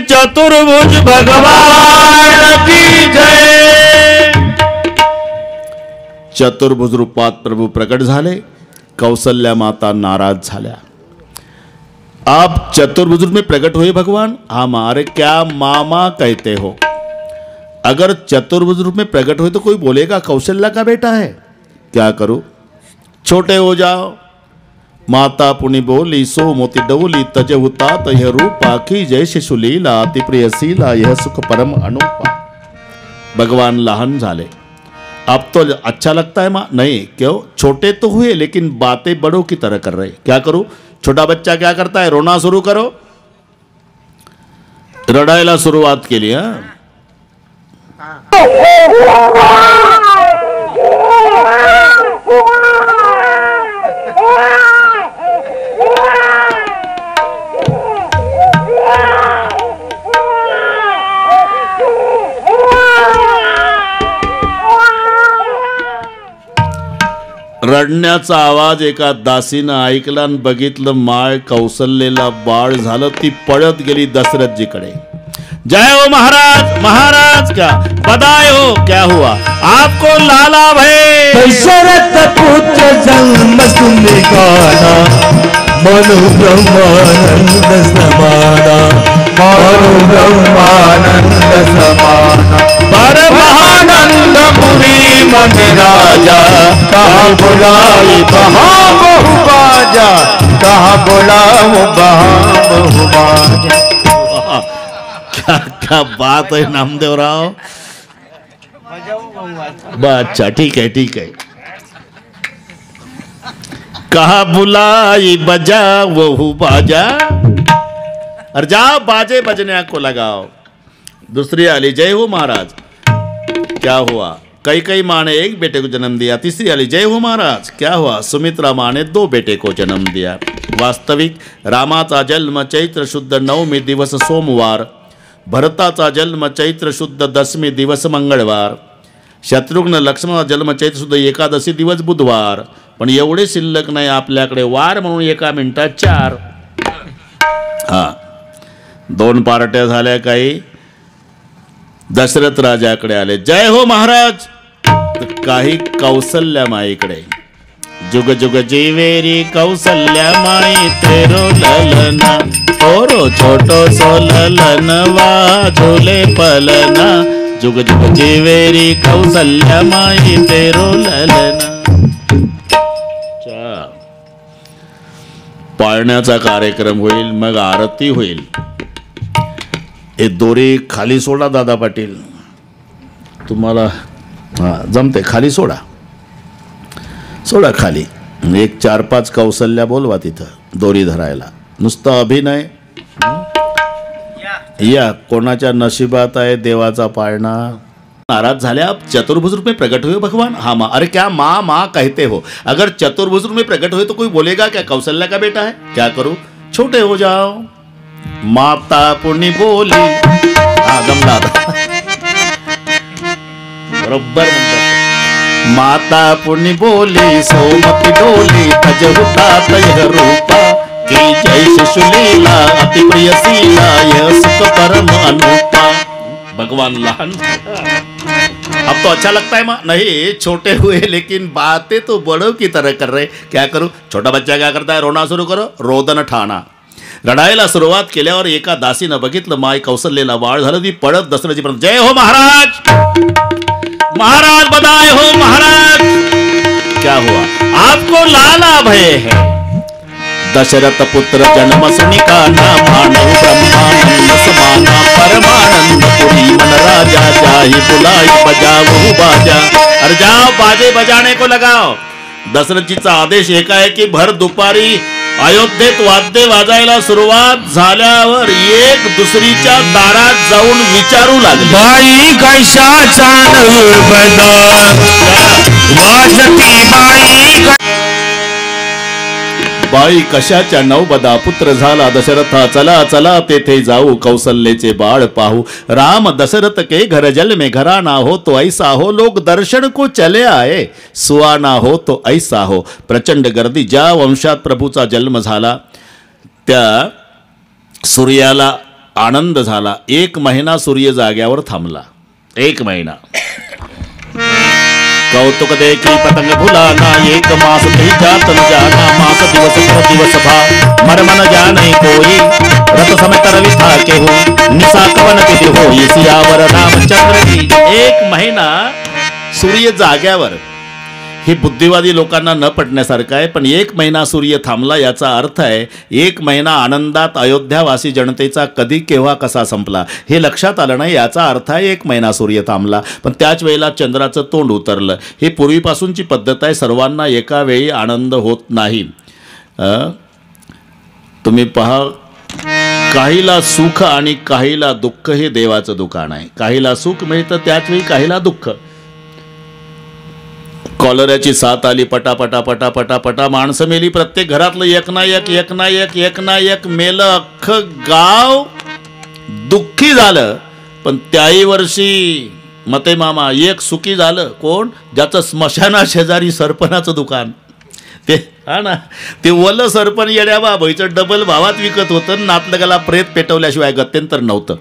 चतुर्भुज भगवान की जय। चतुर्भुज रूपात प्रभू प्रकट झाले, कौसल्या माता नाराज झाल्या। आप चतुर्भुज में प्रकट हुए भगवान, हम अरे क्या मामा कहते हो। अगर चतुर्भुज रूप में प्रकट हुए तो कोई बोलेगा कौशल्या का बेटा है, क्या करूं, छोटे हो जाओ। माता पुनि बोली सो मोती डोली तजहुता तह रूपा की जय शिशुलीला अति प्रिय सीला यह सुख परम अनुपा। भगवान लहान झाले, अब तो अच्छा लगता है माँ, नहीं क्यों, छोटे तो हुए लेकिन बातें बड़ों की तरह कर रहे, क्या करूं। छोटा बच्चा क्या करता है, रोना शुरू करो, रड़ायला शुरुआत के लिए। रडण्याचा आवाज एका दासीनं ऐकला आणि बघितलं माळ कौसल्याला बाळ झालं, ती पळत गेली दशरथजीकडे। जय हो महाराज, महाराज क्या बधाई हो, क्या हुआ आपको लाला भय। दशरथ पुत्र जन्म सुने गाना, मनु ब्रह्मानंद समाना, मनु ब्रह्मानंद समाना। परमानंद पुरी मन राजा, कहा बुलाई बहा बहु बाजा, कहा बुलाओ बहा बहु बाजा। क्या क्या बात है नामदेवराव, अच्छा ठीक है ठीक है। कहा बुलाई बजा वो बाजा, और जाओ बाजे बजने को लगाओ। दूसरी आली जय हो महाराज, क्या हुआ, कई कई माँ ने एक बेटे को जन्म दिया। तीसरी आली जय हो महाराज, क्या हुआ, सुमित्रा माँ ने 2 बेटे को जन्म दिया। वास्तविक रामाचा जन्म चैत्र शुद्ध 9वे दिवस सोमवार, भरताचा जन्म चैत्र शुद्ध 10वे दिवस मंगळवार, शत्रुघ्न लक्ष्मणाचा जन्म चैत्र शुद्ध एकादशी दिवस बुधवार। पण एवढे शिल्लक नाही आपल्याकडे वार म्हणून एका मिनिटात 4। हा 2 पार्ट्या झाल्या, काही दशरथ राजाकडे आले, जय हो महाराज, काही कौसल्या माईकडे। जुग जुग जीवेरी कौसल्या माई तेरो ललना, ओरो छोटो सो ललनवा झूले पलना। जुग जुग जीवेरी कौसल्या माई तेरो ललना। पाळण्याचा कार्यक्रम होईल, मग आरती होईल। हे दोरी खाली सोडा दादा पाटील, तुम्हाला जमते, खाली सोडा, सोडा खाली। एक 4-5 कौसल्या बोलवा तिथं दोरी धरायला, नुसतं अभिनय या कोणाच्या नशिबात आहे देवाचा पाळणा। नाराज झाले, आप चतुर्भुज रूप में प्रकट हुए भगवान, हाँ माँ, अरे क्या माँ माँ कहते हो। अगर चतुर्भुज रूप में प्रकट हुए तो कोई बोलेगा क्या कौशल्या का बेटा है, क्या करूं, छोटे हो जाओ। माता पुण्य बोली, जमला बरोबर म्हणतात। माता पुण्य बोली सोमती डोली तजहुता तह रूपा की जय शिशुलीला अति प्रिय सीला यह सुख परम अनुपा। भगवान लहान, अब तो अच्छा लगता है माँ, नहीं छोटे हुए लेकिन बातें तो बड़ों की तरह कर रहे, क्या करूं। छोटा बच्चा क्या करता है, रोना शुरू करो, रोदन ठाणा। रडायला सुरुवात केल्यावर एका दासीनं बघितलं माय कौसल्याला बाळ झालं, ती पळत दशरथजीपर्यंत, जय हो महाराज, महाराज बधाई हो महाराज। क्या हुआ आपको लाला भय है। दशरथ पुत्र जन्म सुनिका नाम मानव ब्रह्मानंद समाना, परमानंद पुरी मन राजा जाहि बुलाई बजाओ बाजा। अरे जाओ बाजे बजाने को लगाओ। दशरथजीचा आदेश एकाएकी भर दुपारी अयोध्येत वाद्य वाजायला सुरुवात झाल्यावर एक दुसरीच्या दारात जाऊन विचारू लागले, बाई कशाचा नवबदा वाजती बाई, बाई कशाच्या नवबदा पुत्र झाला दशरथा, चला चला तेथे जाऊ कौसल्याचे बाळ पाहू। राम दशरथ के घर जल में घराना हो तो ऐसा हो, लोग दर्शन को चले आए सुहाना हो तो ऐसा हो। प्रचंड गर्दी, ज्या वंशात प्रभूचा जन्म झाला त्या सूर्याला आनंद झाला. 1 महिना सूर्य जाग्यावर थांबला. 1 महिना. कौतुक देखी पतंग भुलाना, 1 मास कही जात न जाना. मास दिवस कर दिवस भा, मर मन जाने कोई. रत समय तरवि था के हो, निशा कवन के हो. सियावर रामचंद्र की. 1 महिना सूर्य जाग्यावर. हे बुद्धिवादी लोकांना न पटण्यासारखं आहे, पण 1 महिना सूर्य थांबला याचा अर्थ आहे 1 महिना आनंदात अयोध्यावासी जनतेचा कधी केव्हा कसा संपला हे लक्षात आलं नाही. याचा अर्थ आहे 1 महिना सूर्य थांबला. पण त्याच वेळेला चंद्राचं तोंड उतरलं. हे पूर्वीपासूनची पद्धत आहे. सर्वांना एका वेळी आनंद होत नाही. तुम्ही पहा, काहीला सुख आणि काहीला दुःख हे देवाचं दुकान आहे. काहीला सुख मिळतं त्याच वेळी काहीला दुःख. कॉलऱ्याची साथ आली, पटापटा पटापटा पटा माणसं मेली. प्रत्येक घरातलं एक ना एक मेलं. अख्खं गाव दुःखी झालं. पण त्याही वर्षी मते मामा एक सुखी झालं. कोण? ज्याचं स्मशाना शेजारी सरपणाचं दुकान. ते हा ना, ते वलं सरपण येड्या बाबाईचं डबल भावात विकत होतं. नातलगाला प्रेत पेटवल्याशिवाय गत्यंतर नव्हतं.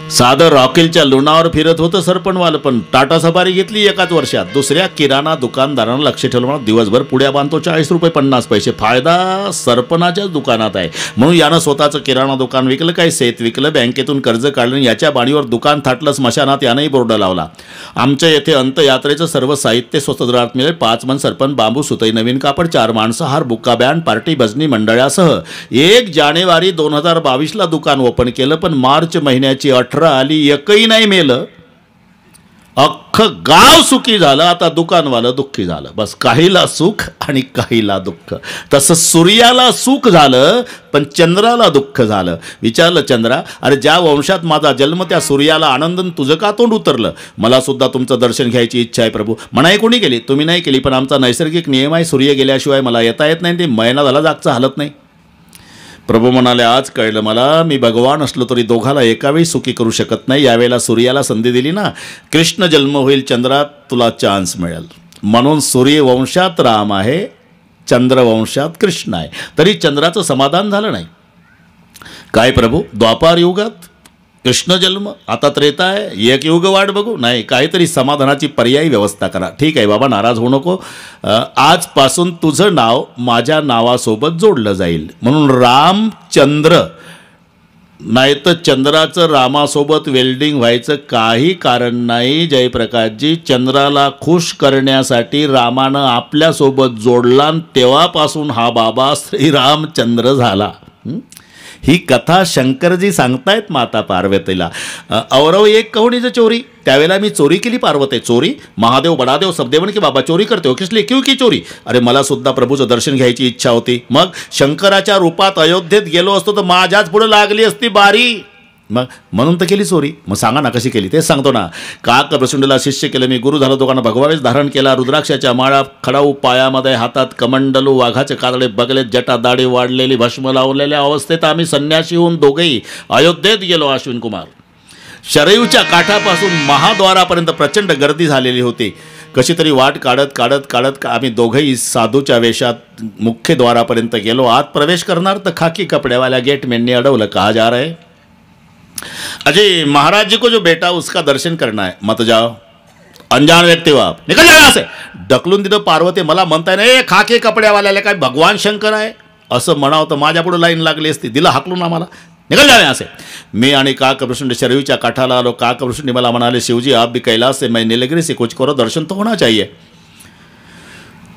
साधं रॉकेलच्या लुणावर फिरत होतं सरपणवालं, पण टाटा सफारी घेतली एकाच वर्षात. दुसऱ्या किराणा दुकानदारानं लक्ष ठेवलं, म्हणून दिवसभर पुड्या बांधतो 40 रुपये 50 पैसे. फायदा सरपणाच्याच दुकानात आहे. म्हणून यानं स्वतःचं किराणा दुकान विकलं, काही शेत विकलं, बँकेतून कर्ज काढलं. याच्या बाणीवर दुकान थाटलं. स्मशानात यानंही बोर्ड लावला. आमच्या येथे अंतयात्रेचं सर्व साहित्य स्वस्त दरात मिळेल. 5 मन सरपण, बांबू, सुतई, नवीन कापड, 4 माणसं, हार, बुक्का, बँड, पार्टी, भजनी मंडळासह 1 जानेवारी 2022ला दुकान ओपन केलं. पण मार्च महिन्याची 18 आली, एकही नाही मेलं. अख्खं गाव सुखी झालं. आता दुकानवालं दुःखी झालं. बस काहीला सुख आणि काहीला दुःख. तसं सूर्याला सुख झालं, पण चंद्राला दुःख झालं. विचारलं चंद्रा, अरे ज्या वंशात माझा जन्म त्या सूर्याला आनंदन तुझं का तोंड उतरलं? मला सुद्धा तुमचं दर्शन घ्यायची इच्छा आहे प्रभू. म्हणाय कोणी केली? तुम्ही नाही केली, पण आमचा नैसर्गिक नियम आहे, सूर्य गेल्याशिवाय मला येता येत नाही. ते महिना झाला जागचा हालत नाही. प्रभू म्हणाले, आज कळलं मला, मी भगवान असलो तरी दोघाला एकावेळी सुखी करू शकत नाही. यावेळेला सूर्याला संधी दिली ना, कृष्ण जन्म होईल चंद्रात, तुला चान्स मिळेल. म्हणून सूर्यवंशात राम आहे, चंद्रवंशात कृष्ण आहे. तरी चंद्राचं समाधान झालं नाही. काय प्रभू, द्वापार युगात कृष्ण जन्म, आता त्रेता आहे, एक युग वाट बघू? नाही, काहीतरी समाधानाची पर्यायी व्यवस्था करा. ठीक आहे बाबा, नाराज होऊ नको. आजपासून तुझं नाव माझ्या नावासोबत जोडलं जाईल. म्हणून रामचंद्र, नाही तर चंद्राचं रामासोबत वेल्डिंग व्हायचं काही कारण नाही. जयप्रकाशजी, चंद्राला खुश करण्यासाठी रामानं आपल्यासोबत जोडला, तेव्हापासून हा बाबा श्रीरामचंद्र झाला. ही कथा शंकरजी सांगतायत माता पार्वतीला. औरव एक कहोनीचं चोरी, त्यावेळेला मी चोरी केली पार्वती. चोरी? महादेव बडादेव सबदेवन की बाबा चोरी करते हो, किसली क्यों की चोरी? अरे मला सुद्धा प्रभूचं दर्शन घ्यायची इच्छा होती. मग शंकराच्या रूपात अयोध्येत गेलो असतो तर माझ्याच पुढे लागली असती बारी. मग म्हणून तर केली चोरी. मग सांगा ना कशी केली? तेच सांगतो ना. काक प्रचंडला शिष्य केलं मी, गुरु झालो दोघांना भगवावेश धारण केला. रुद्राक्षाच्या माळा, खडाऊ पायामध्ये, हातात कमंडलू, वाघाचे कातडे बगले, जटा दाढी वाढलेली, भस्म लावलेल्या अवस्थेत आम्ही संन्यासी होऊन दोघेही अयोध्येत गेलो. अश्विन कुमार, शरयूच्या काठापासून महाद्वारापर्यंत प्रचंड गर्दी झालेली होती. कशी तरी वाट काढत काढत काढत आम्ही दोघेही साधूच्या वेशात मुख्य द्वारापर्यंत गेलो. आत प्रवेश करणार तर खाकी कपड्यावाल्या गेटमॅनने अडवलं. कहा जा रहे? अजय महाराज जी को जो बेटा उसका दर्शन करना है, मत जाओ, अनजान व्यक्ति हो आप, निकल जाओ यहाँ से. ढकलून दिलं. पार्वती मला म्हणताय नाही, खाके कपड्यावाल्याला काय भगवान शंकर आहे असं म्हणावं तर माझ्या पुढे लाईन लागली असती. दिला हाकलून आम्हाला, निकल जाओ यहाँ से. मी आणि काकप्रचंड शरयूच्या काठाला आलो. काकप्रचंड मला म्हणाले, शिवजी आप भी कैलाश से, मैं नीलगिरी से, कुछ करो, दर्शन तो होना चाहिए.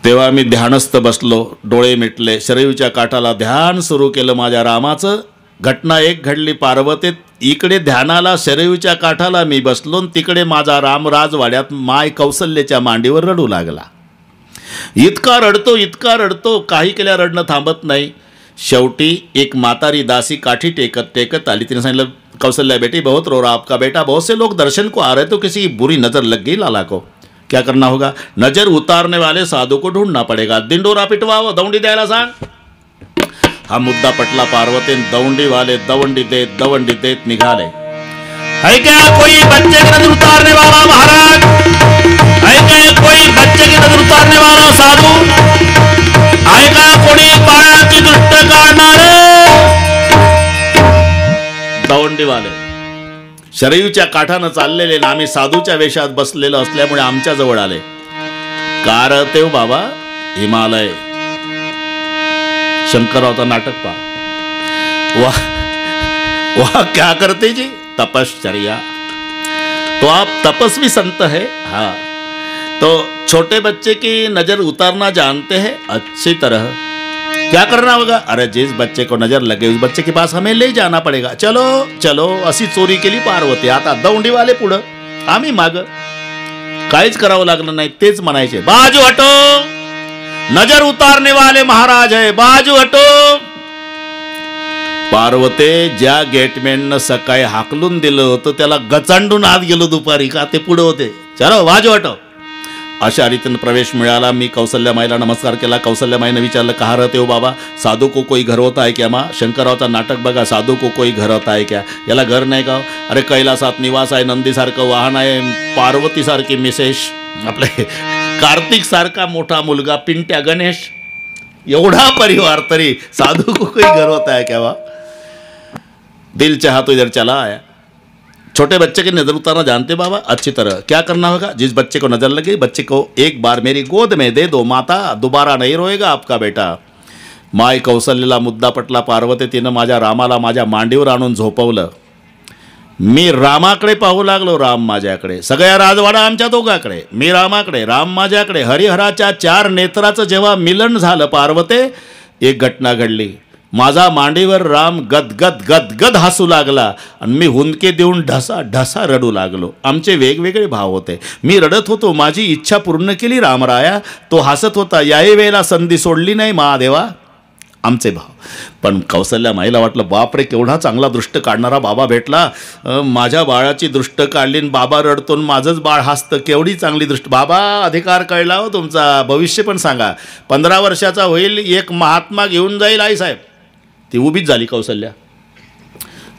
तेव्हा मी ध्यानस्थ बसलो, डोळे मिटले, शरयूच्या काठाला ध्यान सुरू केलं माझ्या रामाचं. घटना एक घडली पार्वतीत. इकडे ध्यानाला शरयूच्या काठाला मी बसलो, तिकडे माझा राम राजवाड्यात माय कौसल्याच्या मांडीवर रडू लागला. इतका रडतो, काही केल्या रडणं थांबत नाही. शेवटी एक म्हातारी दासी काठी टेकत टेकत आली. तिने सांगितलं, कौशल्या बेटी बहुत रो रहा आपका बेटा, बहुत से लोग दर्शन को आ रहे तो किसी की बुरी नजर लग गई लाला को, क्या करना होगा? नजर उतारने वाले साधू को ढूंढना पड़ेगा. दिंडोरा पिटवावं, दौंडी द्यायला सांग. हा मुद्दा पटला पार्वतीन. दवंडीवाले दवंडी देत निघाले. है क्या कोई बच्चे की नजर उतारने वाला महाराज? है क्या कोई बच्चे की नजर उतारने वाला साधू? है क्या कोणी पायाची दृष्ट काढणारे? शरयूच्या काठानं चाललेले ना आम्ही साधूच्या वेशात बसलेलो असल्यामुळे आमच्या जवळ आले. कारतेव बाबा हिमालय. शंकररावचा नाटक पहा. वाह वाह क्या करते जी, तपश्चर्या. तो आप तपस्वी संत है. हाँ, तो छोटे बच्चे की नजर उतारना जानते हैं अच्छी तरह. क्या करना होगा? अरे जिस बच्चे को नजर लगे उस बच्चे के पास हमें ले जाना पड़ेगा. चलो चलो. अशी चोरी केली पार्वती. आता दौंडीवाले पुढं, आम्ही माग. काहीच करावं लागलं नाही. तेच म्हणायचे, बाजू हटो, नजर उतारने वाले महाराज है, बाजू हटो. पार्वते ज्या गेटमॅननं सकाळी हाकलून दिलं होतं त्याला गचांडून आत गेलो दुपारी का ते पुढे होते. चलो बाजू हटो. अशा रीतीनं प्रवेश मिळाला. मी कौसल्यामाईला नमस्कार केला. कौसल्यामाईनं विचारलं, कहा रहते हो बाबा? साधू को कोई घर होता है क्या? मा शंकररावचा नाटक बघा. साधू को कोई घर होता है क्या? याला घर नाही का? अरे कैलासात निवास आहे, नंदीसारखं वाहन आहे, पार्वतीसारखी मिसेस, आपले कार्तिक सारखा मोठा मुलगा पिंट्या गणेश, एवढा परिवार, तरी साधू को कोई घर होता है क्या? वा दिल चाहा तो इधर चला आया. छोटे बच्चे की नजर उतारना जानते बाबा अच्छी तरह. क्या करना होगा? जिस बच्चे को नजर लगे बच्चे को एक बार मेरी गोद में दे दो माता, दोबारा नहीं रोएगा आपका बेटा. माय कौसल्याला मुद्दा पटला. पार्वती तिनं माझ्या रामाला माझ्या मांडीवर आणून झोपवलं. मी रामाकडे पाहू लागलो, राम माझ्याकडे. सगळ्या राजवाडा आमच्या दोघाकडे, मी रामाकडे, राम माझ्याकडे. हरिहराच्या 4 नेत्राचं जेव्हा मिलन झालं पार्वते, एक घटना घडली. माझा मांडीवर राम गदगद गदगद हसू लागला आणि मी हुंदके देऊन ढसा ढसा रडू लागलो. आमचे वेगवेगळे भाव होते. मी रडत होतो, माझी इच्छा पूर्ण केली रामराया. तो हसत होता, याही वेळेला संधी सोडली नाही महादेवा. आमचे भाव. पण कौसल्या माईला वाटलं, बापरे केवढा चांगला दृष्ट काढणारा बाबा भेटला. माझ्या बाळाची दृष्ट काढली आणि बाबा रडतो, माझंच बाळ हसतं. केवढी चांगली दृष्ट. बाबा अधिकार कळला हो तुमचा, भविष्य पण सांगा. 15 वर्षाचा होईल, एक महात्मा घेऊन जाईल आई साहेब. ती उभीच झाली कौसल्या.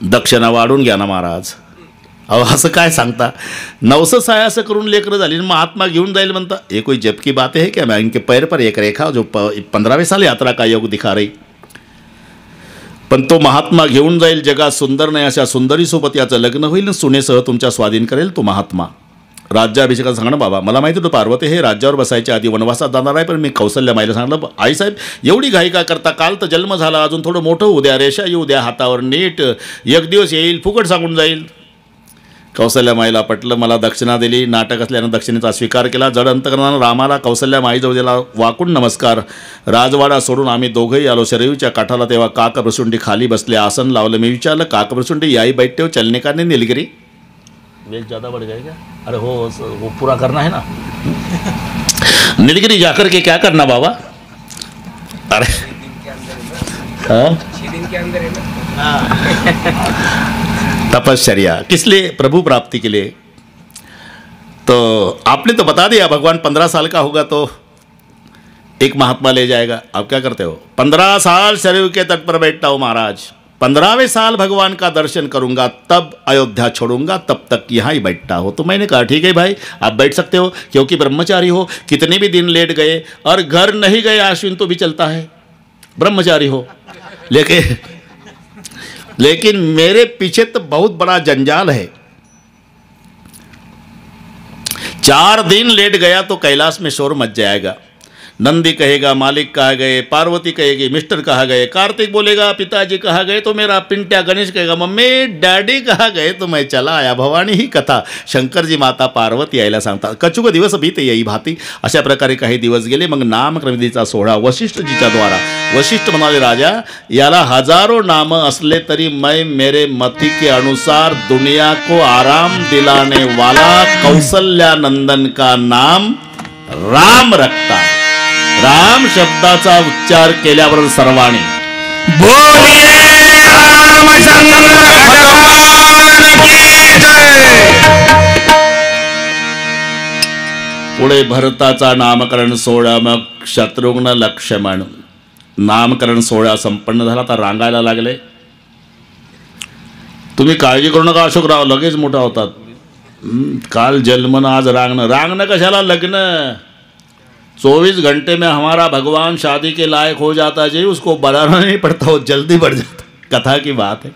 दक्षिणा वाढून घ्या ना महाराज. अहो असं काय सांगता? नवसं साय असं करून लेकरं झाली, महात्मा घेऊन जाईल म्हणता. ये कोई जब की बात है क्या? मैं इनके पैर पर एक रेखा जो 15वें साल यात्रा का योग दिखा रही. पण तो महात्मा घेऊन जाईल, जगात सुंदर नाही अशा सुंदरीसोबत याचं लग्न होईल, सुनेसह तुमच्या स्वाधीन करेल तो महात्मा. राज्याभिषेकाचं सांगणं बाबा. मला माहिती होतं पार्वती हे राज्यावर बसायच्या आधी वनवासात जाणार आहे, पण मी कौसल्या माईला सांगितलं, आईसाहेब एवढी घाई का करता? काल तर जन्म झाला, अजून थोडं मोठं होऊ द्या, रेषा येऊ द्या हातावर नीट, एक दिवस येईल, फुकट सांगून जाईल. कौसल्या माईला पटलं. मला दक्षिणा दिली. नाटक असल्यानं दक्षिणेचा स्वीकार केला. जड अंतकरणानं रामाला कौसल्या माईजवळ दिला वाकून नमस्कार. राजवाडा सोडून आम्ही दोघंही आलो शरयूच्या काठाला. तेव्हा काकप्रसुंडी खाली बसले, आसन लावलं. मी विचारलं, काकप्रसुंडी याही बैठते हो, चलने का नहीं नीलगिरी? वेग ज़्यादा बढ़ जाएगा. अरे वो पूरा करना है ना. नीलगिरी जाकर के क्या करना बाबा? अरे 6 दिन के अंदर है ना. तपश्चर्या किस लिए? प्रभु प्राप्ति के लिए. तो आपने तो बता दिया भगवान 15 साल का होगा तो एक महात्मा ले जाएगा. आप क्या करते हो? 15 साल सरयू के तट पर बैठता हूँ महाराज. 15वें साल भगवान का दर्शन करूंगा, तब अयोध्या छोड़ूंगा, तब तक यहाँ ही बैठता हो. तो मैंने कहा ठीक है भाई, आप बैठ सकते हो, क्योंकि ब्रह्मचारी हो. कितने भी दिन लेट गए और घर नहीं गए आश्विन तो भी चलता है, ब्रह्मचारी हो. लेकिन मेरे पीछे तो बहुत बड़ा जंजाल है. 4 दिन लेट गया तो कैलाश में शोर मच जाएगा. नंदी कहेगा मालिक कहाँ गए, पार्वती कहेगी मिस्टर कहाँ गए, कार्तिक बोलेगा पिताजी कहाँ गए, तो मेरा पिंट्या गणेश कहेगा मम्मी डॅडी कहाँ गए, तो मैं चला आया. भवानी ही कथा शंकरजी माता पार्वती यायला सांगतात. कचुक दिवस बीते येई भाती. अशा प्रकारे काही दिवस गेले. मग नामक्रमविधीचा सोहळा वशिष्ठजीच्या द्वारा. वशिष्ठ म्हणाले, राजा याला हजारों नाम असले तरी मैं मेरे मति के अनुसार दुनिया को आराम दिलाने वाला कौसल्या नंदन का नाम राम रखता. राम शब्दाचा उच्चार केल्यावर सर्वांनी बोलिए रामचंद्र भगवान की जय. पुढे भरताचा नामकरण सोहळा. मग शत्रुघ्न लक्ष्मण नामकरण सोहळा संपन्न झाला. आता रांगायला लागले. तुम्ही काळजी करू नका अशोकराव, लगेच मोठा होतात. काल जन्मन आज रांगणं. रांगणं कशाला? लग्न. 24 घंटे में हमारा भगवान शादी के लायक हो जाता जी, उसको बनाना नहीं पड़ता, वो जल्दी बढ़ जाता. कथा की बात है.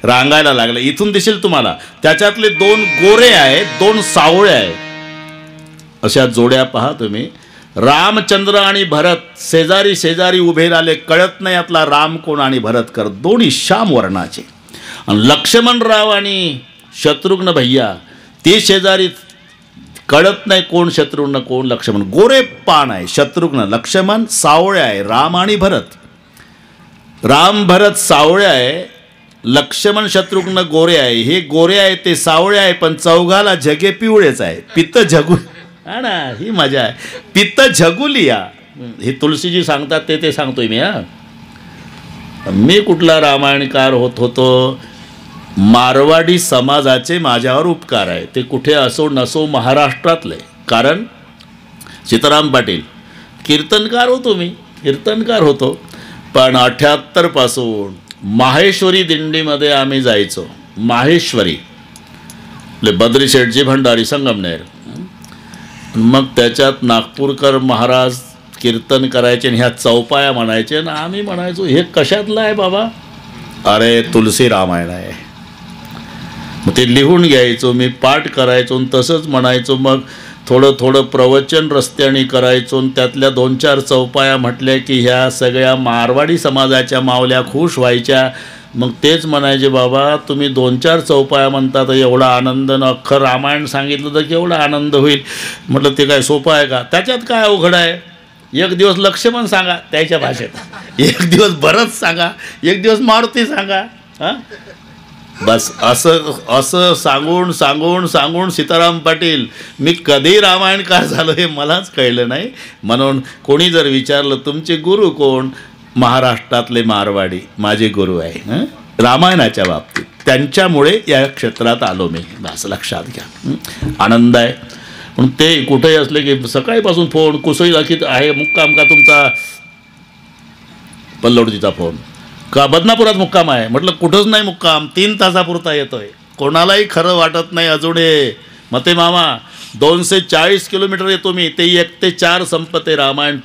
रांगायला लागले. इथून दिसेल तुम्हाला. त्याच्यातले 2 गोरे आहेत, 2 सावळे आहेत. अशा जोड्या पहा तुम्ही. रामचंद्र आणि भरत शेजारी शेजारी उभे राहिले. कळत नाही यातला राम कोण आणि भरत कर. दोन्ही श्याम वर्णाचे. आणि लक्ष्मणराव आणि शत्रुघ्न भैया ते शेजारी. कळत नाही कोण शत्रुघ्न कोण लक्ष्मण. गोरे पान आहे शत्रुघ्न, लक्ष्मण सावळे आहे. राम आणि भरत. राम भरत सावळे आहे, लक्ष्मण शत्रुघ्न गोरे आहे. हे गोरे आहे ते सावळे आहे, पण चौघाला जगे पिवळेच आहे. पित्त झगू. हा ना, ही मजा आहे. पित्त झगुलिया. हे तुलसीजी सांगतात ते सांगतोय मी. मी कुठला रामायणकार होतो. मारवाडी समाजाचे माझ्यावर उपकार आहे. ते कुठे असो नसो महाराष्ट्रातले. कारण सीताराम पाटील कीर्तनकार होतो मी, कीर्तनकार होतो. पण 78 पासून माहेश्वरी दिंडीमध्ये आम्ही जायचो. माहेश्वरी बद्री शेठजी भंडारी संगमनेर. मग त्याच्यात नागपूरकर महाराज कीर्तन करायचे आणि ह्या चौपाया म्हणायचे ना. आम्ही म्हणायचो हे कशातलं आहे बाबा. अरे तुलसी रामायण आहे. मग ते लिहून घ्यायचो मी, पाठ करायचो आणि तसंच म्हणायचो. मग थोडं थोडं प्रवचन रस्त्याने करायचो. त्यातल्या 2-4 चौपाया म्हटल्या की ह्या सगळ्या मारवाडी समाजाच्या मावल्या खुश व्हायच्या. मग तेच म्हणायचे बाबा तुम्ही 2-4 चौपाया म्हणता तर एवढा आनंद, न अख्खं रामायण सांगितलं तर केवढा आनंद होईल. म्हटलं ते काय सोपं आहे का. त्याच्यात काय अवघड आहे. एक दिवस लक्ष्मण सांगा त्याच्या भाषेत, एक दिवस भरत सांगा, एक दिवस मारुती सांगा. हां बस असं सांगून सांगून सांगून सीताराम पाटील मी कधी रामायणकार झालो हे मलाच कळलं नाही. म्हणून कोणी जर विचारलं तुमचे गुरु कोण, महाराष्ट्रातले मारवाडी माझे गुरु आहे रामायणाच्या बाबतीत. त्यांच्यामुळे या क्षेत्रात आलो मी. बस लक्षात घ्या. आनंद आहे. पण ते कुठेही असले की सकाळीपासून फोन, कुसळी दाखीत आहे मुक्काम का तुमचा, पल्लवडीचा फोन का बदनापुरात मुक्काम आहे. म्हटलं कुठंच नाही मुक्काम, 3 तासापुरता येतोय. कोणालाही खरं वाटत नाही अजून. मते मामा 240 किलोमीटर येतो मी. ते 1 ते 4 संपते रामायण.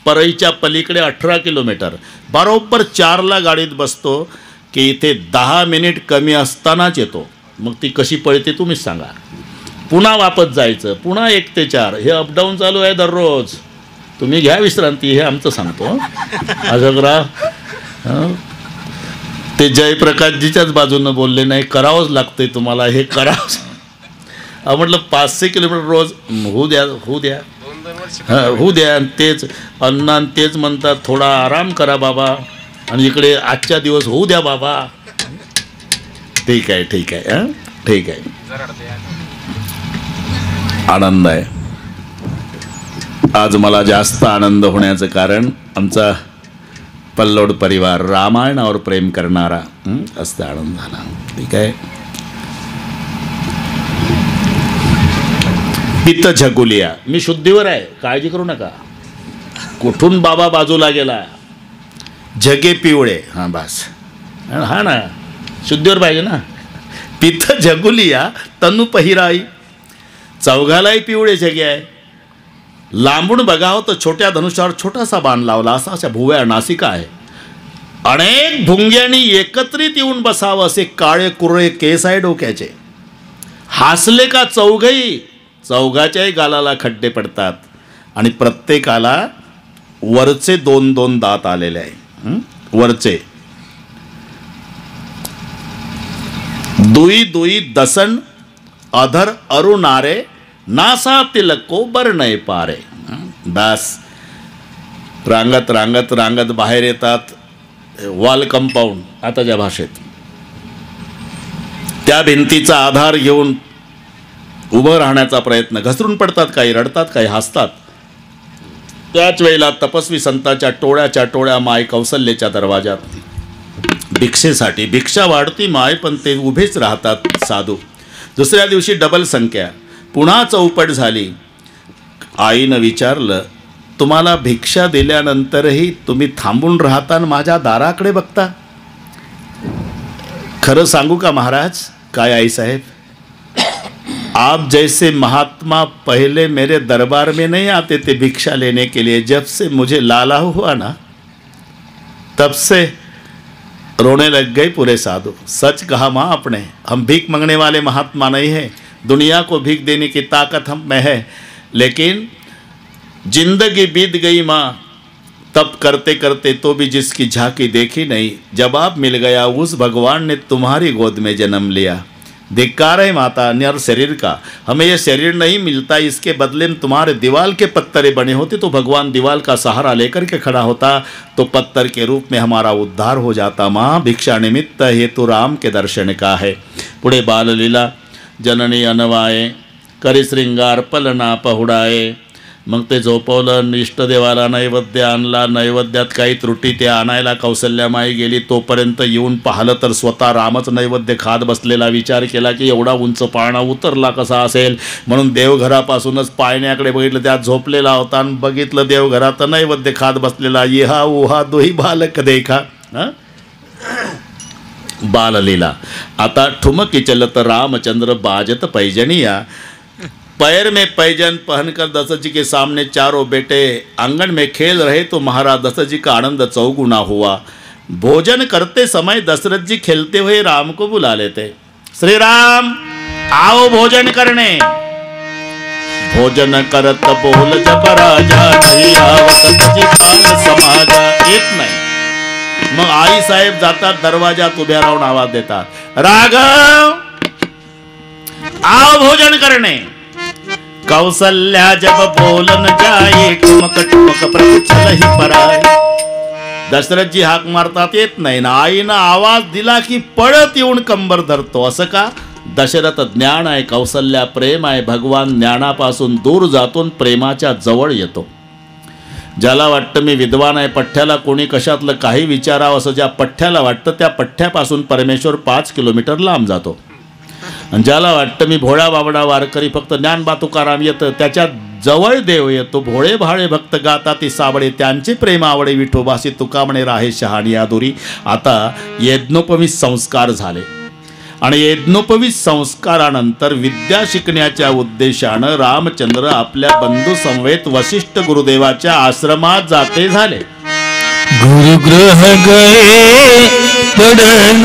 परईच्या पलीकडे 18 किलोमीटर. बरोबर 4ला गाडीत बसतो की इथे 10 मिनिट कमी असतानाच येतो. मग ती कशी पळते तुम्हीच सांगा. पुन्हा वापस जायचं, पुन्हा 1 ते 4 हे अपडाऊन चालू आहे दररोज. तुम्ही घ्या विश्रांती, हे आमचं सांगतो. अजगरा ते जयप्रकाशजीच्याच बाजूनं बोलले नाही, करावंच लागतंय तुम्हाला, हे करावंच. म्हटलं 500 किलोमीटर रोज होऊ द्या होऊ द्या. आणि तेच अण्णा तेच म्हणतात थोडा आराम करा बाबा, आणि इकडे आजच्या दिवस होऊ द्या बाबा. ठीक आहे ठीक आहे ठीक आहे. आनंद आहे. आज मला जास्त आनंद होण्याचं कारण आमचा पल्लोड परिवार रामायणावर प्रेम करणारा असं आनंद झाला. ठीक आहे. पित्त झगुलिया. मी शुद्धीवर आहे, काळजी करू नका. कुठून बाबा बाजूला गेला. जगे पिवळे. हां बस. हा ना, शुद्धीवर पाहिजे ना. पित्त झगुलिया तनु पहिराई. चौघालाही पिवळे जगे आहे. लांबून बघावं तर छोट्या धनुष्यावर छोटासा बाण लावला अशा भुव्या नासिका आहे. अनेक भुंग्यांनी एकत्रित येऊन बसावं असे काळे कुरळे केस आहे डोक्याचे. हासले का चौघही, चौघाच्याही गालाला खड्डे पडतात. आणि प्रत्येकाला वरचे 2-2 दात आलेले आहे. वरचे दुई दुई दसन अधर अरुणारे नासा तिलको बरनय पारे. बस रांगत रांगत रांगत बाहेर येतात. वॉल कंपाऊंड आताच्या भाषेत. त्या भिंतीचा आधार घेऊन उभं राहण्याचा प्रयत्न. घसरून पडतात, काही रडतात, काही हसतात. त्याच वेळेला तपस्वी संतांच्या टोळ्याच्या टोळ्या माय कौसल्याच्या दरवाजात भिक्षेसाठी. भिक्षा वाढती माय, पण ते उभेच राहतात साधू. दुसऱ्या दिवशी डबल संख्या. पुन्हा चौपट झाली. आईनं विचारलं, तुम्हाला भिक्षा दिल्यानंतरही तुम्ही थांबून राहता आणि माझ्या दाराकडे बघता. खरं सांगू का महाराज, काय आई साहेब, आप जैसे महात्मा पहले मेरे दरबार में नहीं आते थे भिक्षा लेने के लिए. जब से मुझे लाला हुआ ना, तब से रोने लग गए पूरे साधु। सच कहा माँ आपने, हम भीख मांगने वाले महात्मा नहीं है, दुनिया को भीख देने की ताकत हम में है, लेकिन जिंदगी बीत गई माँ तब करते करते तो भी जिसकी झांकी देखी नहीं। जवाब मिल गया, उस भगवान ने तुम्हारी गोद में जन्म लिया। धिक्कार है माता नर शरीर का, हमें यह शरीर नहीं मिलता, इसके बदले में तुम्हारे दीवाल के पत्थरे बने होते तो भगवान दीवाल का सहारा लेकर के खड़ा होता तो पत्थर के रूप में हमारा उद्धार हो जाता। माँ भिक्षा निमित्त हेतु राम के दर्शन का है। पुढे बाल लीला, जननी अनवाये करी श्रृंगार पलना पहुडाये। मग ते झोपवलं, इष्टदेवाला नैवेद्य आणला, नैवेद्यात काही त्रुटी ते आणायला कौसल्यामाई गेली, तोपर्यंत येऊन पाहिलं तर स्वतः रामच नैवेद्य खात बसलेला। विचार केला की एवढा उंच पाळणा उतरला कसा असेल, म्हणून देवघरापासूनच पाळण्याकडे बघितलं, त्यात झोपलेला होता आणि बघितलं देवघरात नैवेद्य खात बसलेला। येहा उहा दोही बालक देखा। बाललीला। आता ठुमकी चलत रामचंद्र बाजत पैजनिया। पैर में पैजन पहनकर दशरथ जी के सामने चारों बेटे आंगन में खेल रहे तो महाराज दशरथ जी का आनंद चौगुना हुआ। भोजन करते समय दशरथ जी खेलते हुए राम को बुला लेते, श्री राम आओ भोजन करने। भोजन करत बोल जब राजा, नहीं आवत जी काल समाजा। येत नाही। मग आई साहेब जातात दरवाजात उभ्या राहून आवाज देतात, राघव आओ भोजन करने। कौसल्या जब बोलन जाए, ठुमक ठुमक प्रकुचल ही पराय। दशरथ जी हाक मारतात, येत नाही ना। आईनं आवाज दिला की पळत येऊन कंबर धरतो। असं का? दशरथ ज्ञान आहे, कौसल्या प्रेम आहे। भगवान ज्ञानापासून दूर जातून प्रेमाच्या जवळ येतो। ज्याला वाटतं मी विद्वान आहे, पठ्ठ्याला कोणी कशातलं काही विचारावं असं ज्या पठ्ठ्याला वाटतं, त्या पठ्ठ्यापासून परमेश्वर 5 किलोमीटर लांब जातो। आणि ज्याला वाटतं मी भोळा बाबडा वारकरी फक्त ज्ञानबा तुकाराम येतं, त्याच्या जवळ देव येतो। भोळे भाळे भक्त गाता ती साबळे, त्यांचे प्रेम आवडे विठोबासी, तुका म्हणे राहे शहाणी आदुरी। आता यज्ञोपवी संस्कार झाले आणि यज्ञोपवी संस्कारानंतर विद्या शिकण्याच्या उद्देशानं रामचंद्र आपल्या बंधू समवेत वशिष्ठ गुरुदेवाच्या आश्रमात जाते झाले। गुरुगृह गए पडन